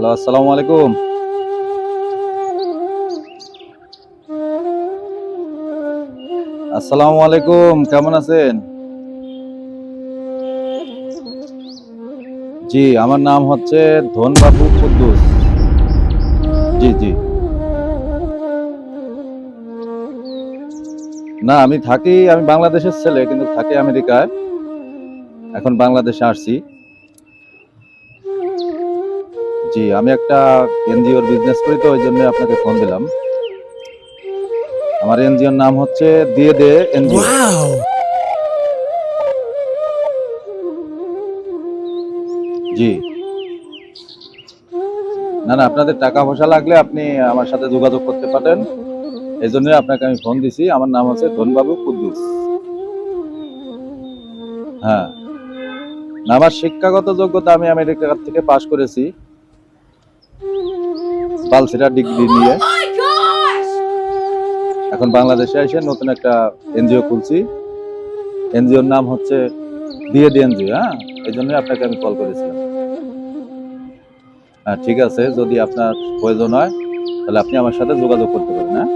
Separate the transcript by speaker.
Speaker 1: Hello, আসসালামু আলাইকুম। আসসালামু আলাইকুম, কেমন আছেন? জি, আমার নাম হচ্ছে ধনবাবু কুদ্দুস। জি, জি। না, আমি বাংলাদেশের ছেলে, কিন্তু থাকি আমেরিকায়। এখন বাংলাদেশে আসছি। জি, আমি একটা এনজিওর বিজনেস করি, তো ওই জন্য আপনাকে ফোন দিলাম। আমার এনজিওর নাম হচ্ছে দিয়ে দে এনজিও।
Speaker 2: Wow!
Speaker 1: জি। না, না, আপনাদের টাকা পয়সা লাগলে আপনি আমার সাথে যোগাযোগ করতে পারেন। এই জন্য আপনাকে আমি ফোন দিছি। আমার নাম হচ্ছে ধনবাবু কুদ্দুস। হ্যাঁ। না, আমার শিক্ষাগত যোগ্যতা, আমি আমেরিকা থেকে পাশ করেছি বালসেরা ডিগ্রি নিয়ে।
Speaker 2: Oh my gosh!
Speaker 1: এখন বাংলাদেশে এসে নতুন একটা এনজিও খুলছি। এনজিওর নাম হচ্ছে দিয়ে দে এনজিও। হ্যাঁ, এই জন্যই আপনাকে আমি কল করেছিলাম। হ্যাঁ, ঠিক আছে, যদি আপনার প্রয়োজন হয় তাহলে আপনি আমার সাথে যোগাযোগ করতে পারেন। হ্যাঁ।